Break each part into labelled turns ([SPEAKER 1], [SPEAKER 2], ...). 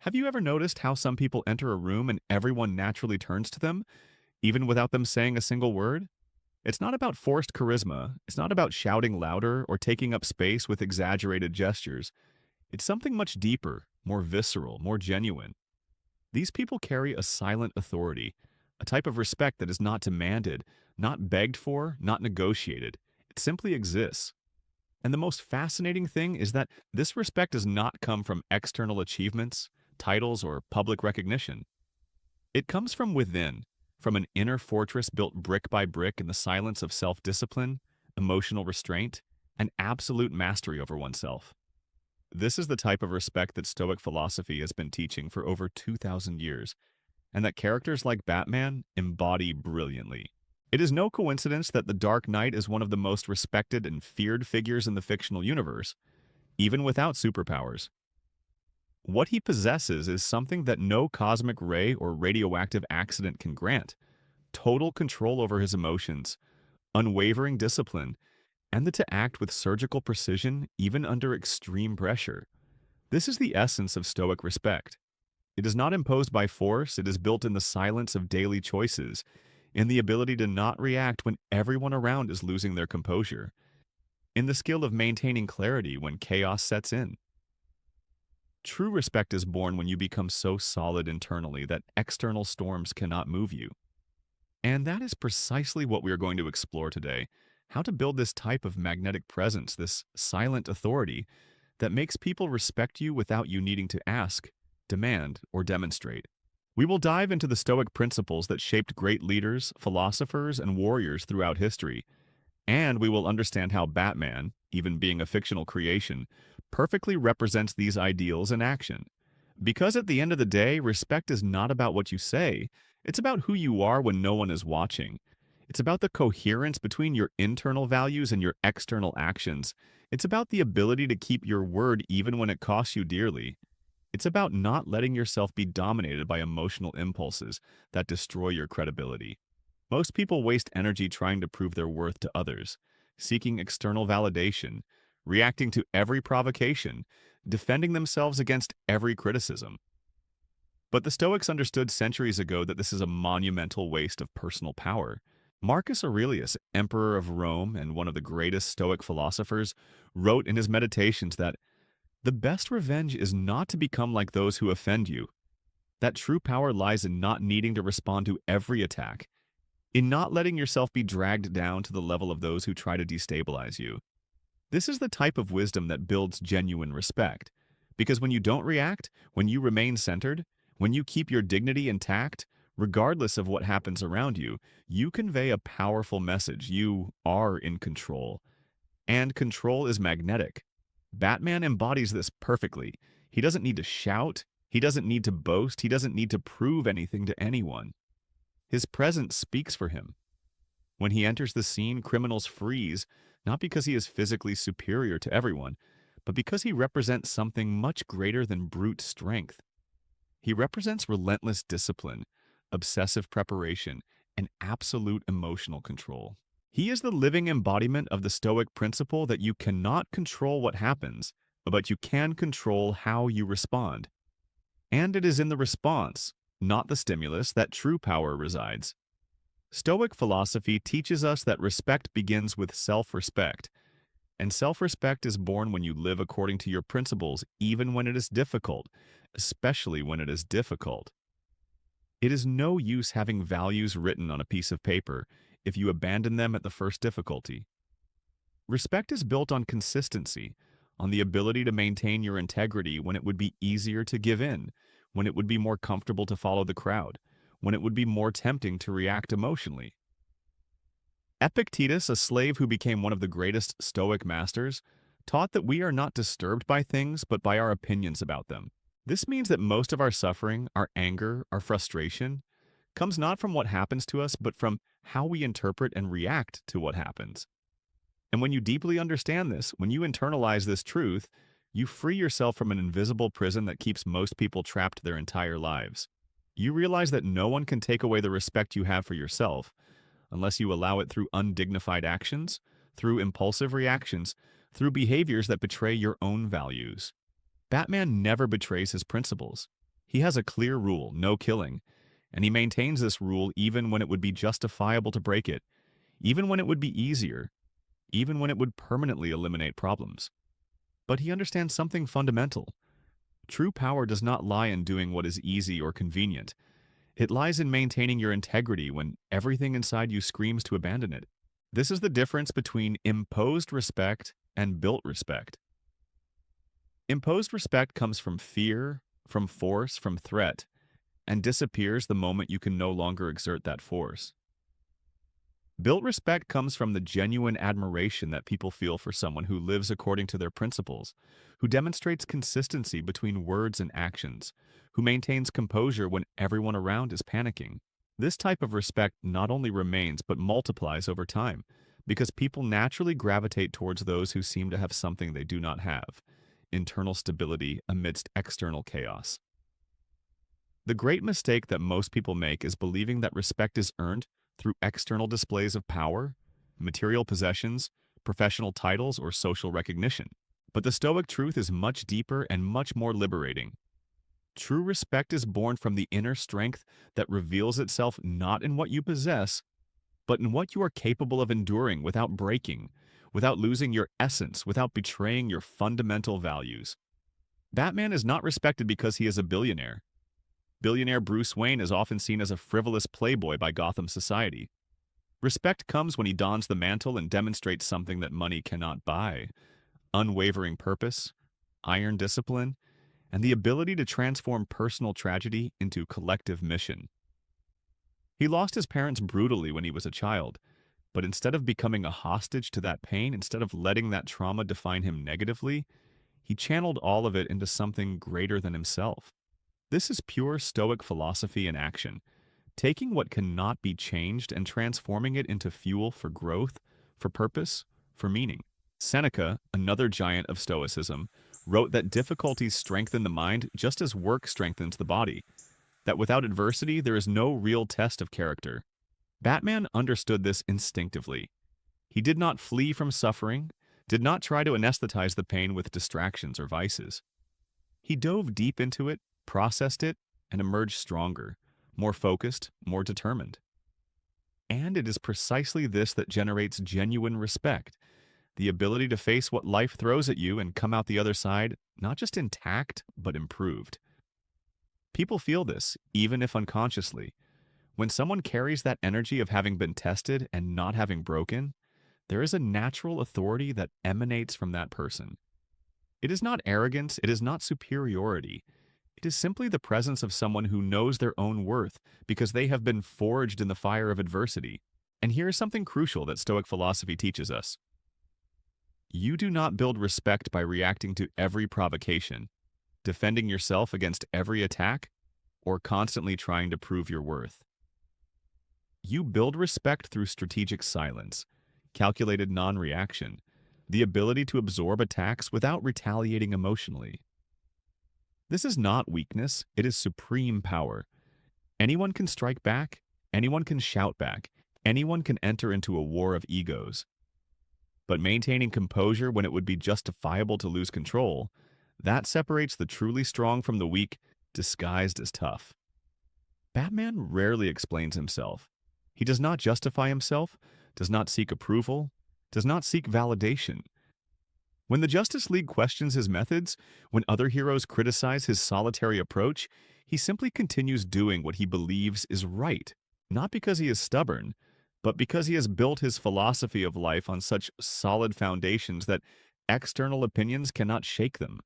[SPEAKER 1] Have you ever noticed how some people enter a room and everyone naturally turns to them, even without them saying a single word? It's not about forced charisma, it's not about shouting louder or taking up space with exaggerated gestures. It's something much deeper, more visceral, more genuine. These people carry a silent authority, a type of respect that is not demanded, not begged for, not negotiated. It simply exists. And the most fascinating thing is that this respect does not come from external achievements, titles, or public recognition. It comes from within, from an inner fortress built brick by brick in the silence of self-discipline, emotional restraint, and absolute mastery over oneself. This is the type of respect that Stoic philosophy has been teaching for over 2,000 years, and that characters like Batman embody brilliantly. It is no coincidence that the Dark Knight is one of the most respected and feared figures in the fictional universe, even without superpowers. What he possesses is something that no cosmic ray or radioactive accident can grant: total control over his emotions, unwavering discipline, and to act with surgical precision even under extreme pressure. This is the essence of Stoic respect. It is not imposed by force, it is built in the silence of daily choices, in the ability to not react when everyone around is losing their composure, in the skill of maintaining clarity when chaos sets in. True respect is born when you become so solid internally that external storms cannot move you. And that is precisely what we are going to explore today: how to build this type of magnetic presence, this silent authority that makes people respect you without you needing to ask, demand, or demonstrate. We will dive into the Stoic principles that shaped great leaders, philosophers, and warriors throughout history, and we will understand how Batman, even being a fictional creation, perfectly represents these ideals in action. Because at the end of the day, respect is not about what you say, it's about who you are when no one is watching. It's about the coherence between your internal values and your external actions. It's about the ability to keep your word even when it costs you dearly. It's about not letting yourself be dominated by emotional impulses that destroy your credibility. Most people waste energy trying to prove their worth to others, seeking external validation, reacting to every provocation, defending themselves against every criticism. But the Stoics understood centuries ago that this is a monumental waste of personal power. Marcus Aurelius, emperor of Rome and one of the greatest Stoic philosophers, wrote in his Meditations that the best revenge is not to become like those who offend you. That true power lies in not needing to respond to every attack, in not letting yourself be dragged down to the level of those who try to destabilize you. This is the type of wisdom that builds genuine respect, because when you don't react, when you remain centered, when you keep your dignity intact, regardless of what happens around you, you convey a powerful message. You are in control. And control is magnetic. Batman embodies this perfectly. He doesn't need to shout. He doesn't need to boast. He doesn't need to prove anything to anyone. His presence speaks for him. When he enters the scene, criminals freeze, not because he is physically superior to everyone, but because he represents something much greater than brute strength. He represents relentless discipline, obsessive preparation, and absolute emotional control. He is the living embodiment of the Stoic principle that you cannot control what happens, but you can control how you respond. And it is in the response, not the stimulus, that true power resides. Stoic philosophy teaches us that respect begins with self-respect, and self-respect is born when you live according to your principles, even when it is difficult, especially when it is difficult. It is no use having values written on a piece of paper if you abandon them at the first difficulty. Respect is built on consistency, on the ability to maintain your integrity when it would be easier to give in, when it would be more comfortable to follow the crowd, when it would be more tempting to react emotionally. Epictetus, a slave who became one of the greatest Stoic masters, taught that we are not disturbed by things but by our opinions about them. This means that most of our suffering, our anger, our frustration, comes not from what happens to us, but from how we interpret and react to what happens. And when you deeply understand this, when you internalize this truth, you free yourself from an invisible prison that keeps most people trapped their entire lives. You realize that no one can take away the respect you have for yourself unless you allow it through undignified actions, through impulsive reactions, through behaviors that betray your own values. Batman never betrays his principles. He has a clear rule, no killing, and he maintains this rule even when it would be justifiable to break it, even when it would be easier, even when it would permanently eliminate problems. But he understands something fundamental. True power does not lie in doing what is easy or convenient. It lies in maintaining your integrity when everything inside you screams to abandon it. This is the difference between imposed respect and built respect. Imposed respect comes from fear, from force, from threat, and disappears the moment you can no longer exert that force. Built respect comes from the genuine admiration that people feel for someone who lives according to their principles, who demonstrates consistency between words and actions, who maintains composure when everyone around is panicking. This type of respect not only remains but multiplies over time, because people naturally gravitate towards those who seem to have something they do not have: internal stability amidst external chaos. The great mistake that most people make is believing that respect is earned through external displays of power, material possessions, professional titles, or social recognition. But the Stoic truth is much deeper and much more liberating. True respect is born from the inner strength that reveals itself not in what you possess, but in what you are capable of enduring without breaking, without losing your essence, without betraying your fundamental values. Batman is not respected because he is a billionaire. Billionaire Bruce Wayne is often seen as a frivolous playboy by Gotham society. Respect comes when he dons the mantle and demonstrates something that money cannot buy: unwavering purpose, iron discipline, and the ability to transform personal tragedy into collective mission. He lost his parents brutally when he was a child, but instead of becoming a hostage to that pain, instead of letting that trauma define him negatively, he channeled all of it into something greater than himself. This is pure Stoic philosophy in action, taking what cannot be changed and transforming it into fuel for growth, for purpose, for meaning. Seneca, another giant of Stoicism, wrote that difficulties strengthen the mind just as work strengthens the body, that without adversity there is no real test of character. Batman understood this instinctively. He did not flee from suffering, did not try to anesthetize the pain with distractions or vices. He dove deep into it, processed it, and emerged stronger, more focused, more determined. And it is precisely this that generates genuine respect: the ability to face what life throws at you and come out the other side not just intact, but improved. People feel this, even if unconsciously. When someone carries that energy of having been tested and not having broken, there is a natural authority that emanates from that person. It is not arrogance, it is not superiority. It is simply the presence of someone who knows their own worth because they have been forged in the fire of adversity. And here is something crucial that Stoic philosophy teaches us. You do not build respect by reacting to every provocation, defending yourself against every attack, or constantly trying to prove your worth. You build respect through strategic silence, calculated non-reaction, the ability to absorb attacks without retaliating emotionally. This is not weakness, it is supreme power. Anyone can strike back, anyone can shout back, anyone can enter into a war of egos. But maintaining composure when it would be justifiable to lose control, that separates the truly strong from the weak, disguised as tough. Batman rarely explains himself. He does not justify himself, does not seek approval, does not seek validation. When the Justice League questions his methods, when other heroes criticize his solitary approach, he simply continues doing what he believes is right, not because he is stubborn, but because he has built his philosophy of life on such solid foundations that external opinions cannot shake them.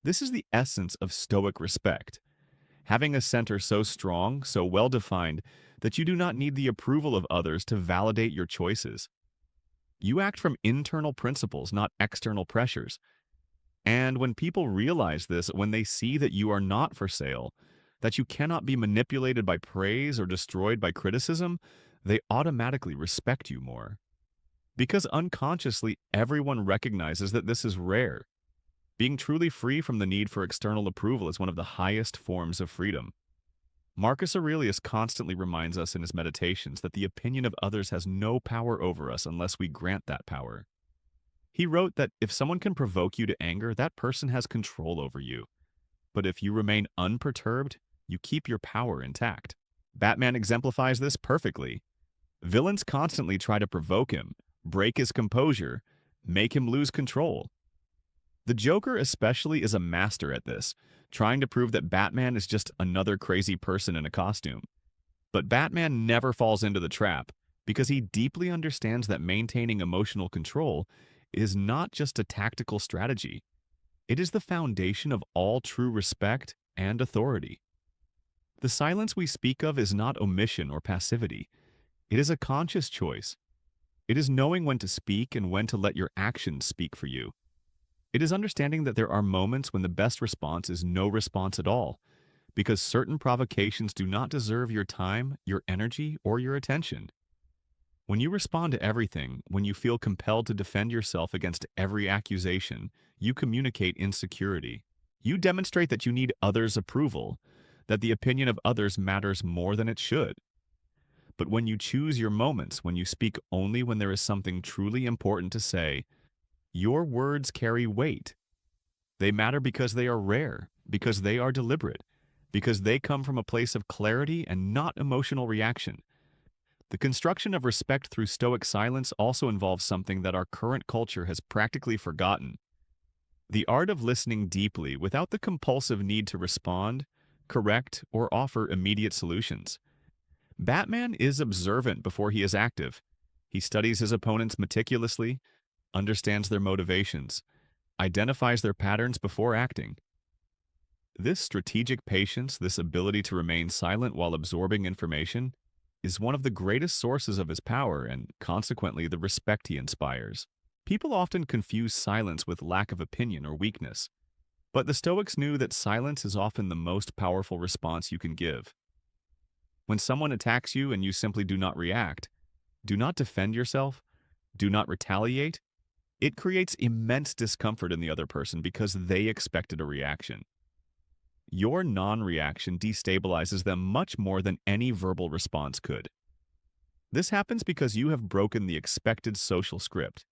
[SPEAKER 1] This is the essence of Stoic respect: having a center so strong, so well-defined, that you do not need the approval of others to validate your choices. You act from internal principles, not external pressures. And when people realize this, when they see that you are not for sale, that you cannot be manipulated by praise or destroyed by criticism, they automatically respect you more. Because unconsciously, everyone recognizes that this is rare. Being truly free from the need for external approval is one of the highest forms of freedom. Marcus Aurelius constantly reminds us in his meditations that the opinion of others has no power over us unless we grant that power. He wrote that if someone can provoke you to anger, that person has control over you. But if you remain unperturbed, you keep your power intact. Batman exemplifies this perfectly. Villains constantly try to provoke him, break his composure, make him lose control. The Joker especially is a master at this, trying to prove that Batman is just another crazy person in a costume. But Batman never falls into the trap because he deeply understands that maintaining emotional control is not just a tactical strategy. It is the foundation of all true respect and authority. The silence we speak of is not omission or passivity. It is a conscious choice. It is knowing when to speak and when to let your actions speak for you. It is understanding that there are moments when the best response is no response at all, because certain provocations do not deserve your time, your energy, or your attention. When you respond to everything, when you feel compelled to defend yourself against every accusation, you communicate insecurity. You demonstrate that you need others' approval, that the opinion of others matters more than it should. But when you choose your moments, when you speak only when there is something truly important to say, your words carry weight. They matter because they are rare, because they are deliberate, because they come from a place of clarity and not emotional reaction. The construction of respect through Stoic silence also involves something that our current culture has practically forgotten: the art of listening deeply without the compulsive need to respond, correct, or offer immediate solutions. Batman is observant before he is active. He studies his opponents meticulously, understands their motivations, identifies their patterns before acting. This strategic patience, this ability to remain silent while absorbing information, is one of the greatest sources of his power and, consequently, the respect he inspires. People often confuse silence with lack of opinion or weakness, but the Stoics knew that silence is often the most powerful response you can give. When someone attacks you and you simply do not react, do not defend yourself, do not retaliate, it creates immense discomfort in the other person because they expected a reaction. Your non-reaction destabilizes them much more than any verbal response could. This happens because you have broken the expected social script.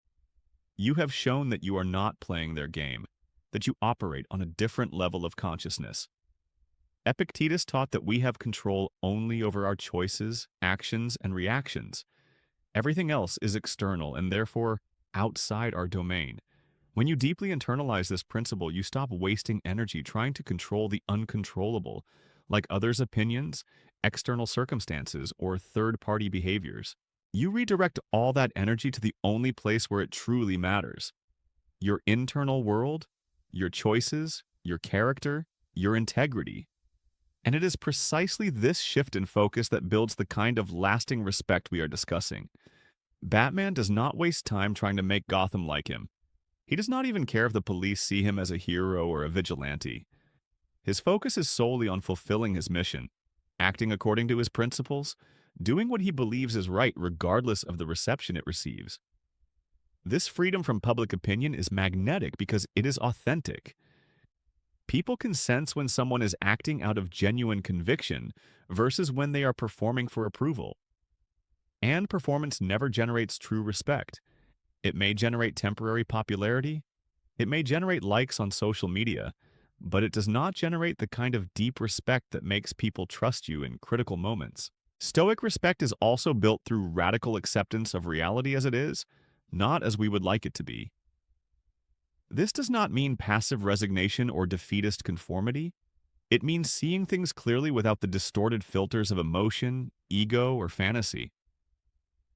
[SPEAKER 1] You have shown that you are not playing their game, that you operate on a different level of consciousness. Epictetus taught that we have control only over our choices, actions, and reactions. Everything else is external and therefore outside our domain. When you deeply internalize this principle, you stop wasting energy trying to control the uncontrollable, like others' opinions, external circumstances, or third-party behaviors. You redirect all that energy to the only place where it truly matters: your internal world, your choices, your character, your integrity. And it is precisely this shift in focus that builds the kind of lasting respect we are discussing. Batman does not waste time trying to make Gotham like him. He does not even care if the police see him as a hero or a vigilante. His focus is solely on fulfilling his mission, acting according to his principles, doing what he believes is right regardless of the reception it receives. This freedom from public opinion is magnetic because it is authentic. People can sense when someone is acting out of genuine conviction versus when they are performing for approval. And performance never generates true respect. It may generate temporary popularity, it may generate likes on social media, but it does not generate the kind of deep respect that makes people trust you in critical moments. Stoic respect is also built through radical acceptance of reality as it is, not as we would like it to be. This does not mean passive resignation or defeatist conformity. It means seeing things clearly without the distorted filters of emotion, ego, or fantasy.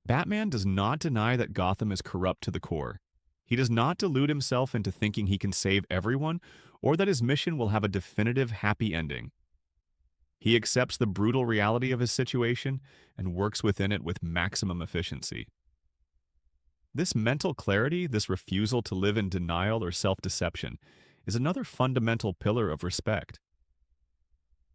[SPEAKER 1] Batman does not deny that Gotham is corrupt to the core. He does not delude himself into thinking he can save everyone or that his mission will have a definitive happy ending. He accepts the brutal reality of his situation and works within it with maximum efficiency. This mental clarity, this refusal to live in denial or self-deception, is another fundamental pillar of respect.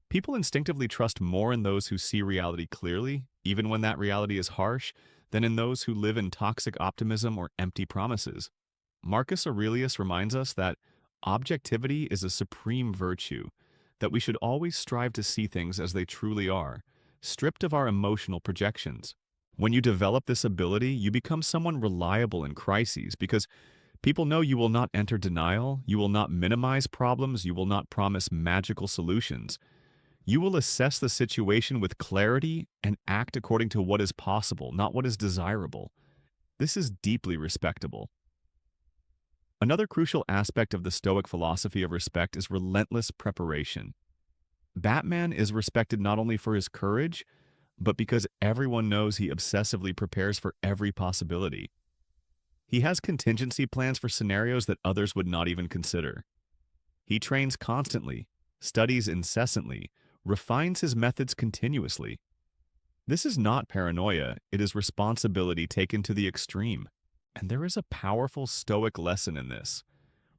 [SPEAKER 1] People instinctively trust more in those who see reality clearly, even when that reality is harsh, than in those who live in toxic optimism or empty promises. Marcus Aurelius reminds us that objectivity is a supreme virtue, that we should always strive to see things as they truly are, stripped of our emotional projections. When you develop this ability, you become someone reliable in crises because People know you will not enter denial, you will not minimize problems, you will not promise magical solutions. You will assess the situation with clarity and act according to what is possible, not what is desirable. This is deeply respectable. Another crucial aspect of the Stoic philosophy of respect is relentless preparation. Batman is respected not only for his courage, but because everyone knows he obsessively prepares for every possibility. He has contingency plans for scenarios that others would not even consider. He trains constantly, studies incessantly, refines his methods continuously. This is not paranoia, it is responsibility taken to the extreme. And there is a powerful Stoic lesson in this.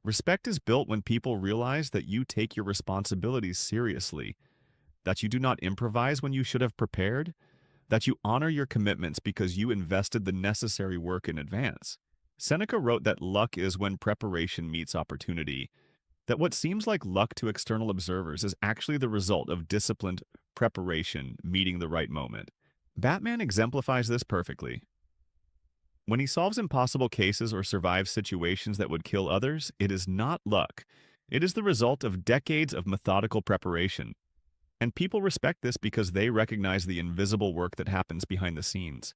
[SPEAKER 1] Respect is built when people realize that you take your responsibilities seriously, that you do not improvise when you should have prepared, that you honor your commitments because you invested the necessary work in advance. Seneca wrote that luck is when preparation meets opportunity, that what seems like luck to external observers is actually the result of disciplined preparation meeting the right moment. Batman exemplifies this perfectly. When he solves impossible cases or survives situations that would kill others, it is not luck. It is the result of decades of methodical preparation. And people respect this because they recognize the invisible work that happens behind the scenes.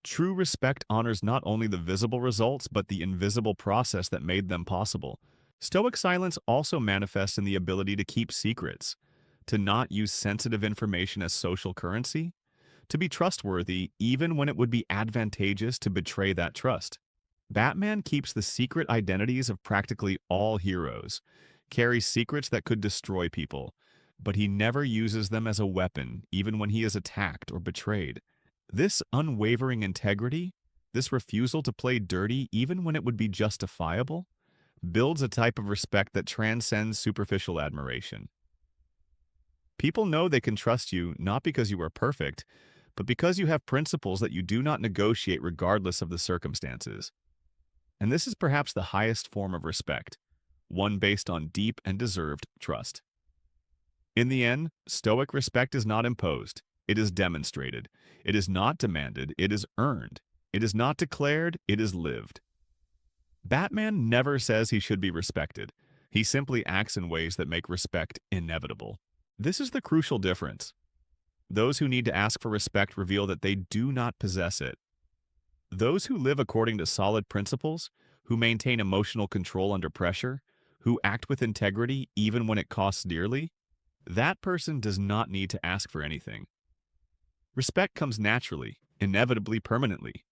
[SPEAKER 1] True respect honors not only the visible results, but the invisible process that made them possible. Stoic silence also manifests in the ability to keep secrets, to not use sensitive information as social currency, to be trustworthy even when it would be advantageous to betray that trust. Batman keeps the secret identities of practically all heroes, carries secrets that could destroy people, but he never uses them as a weapon even when he is attacked or betrayed. This unwavering integrity, this refusal to play dirty even when it would be justifiable, builds a type of respect that transcends superficial admiration. People know they can trust you not because you are perfect, but because you have principles that you do not negotiate regardless of the circumstances. And this is perhaps the highest form of respect, one based on deep and deserved trust. In the end, Stoic respect is not imposed, it is demonstrated. It is not demanded, it is earned. It is not declared, it is lived. Batman never says he should be respected. He simply acts in ways that make respect inevitable. This is the crucial difference. Those who need to ask for respect reveal that they do not possess it. Those who live according to solid principles, who maintain emotional control under pressure, who act with integrity even when it costs dearly, that person does not need to ask for anything. Respect comes naturally, inevitably, permanently.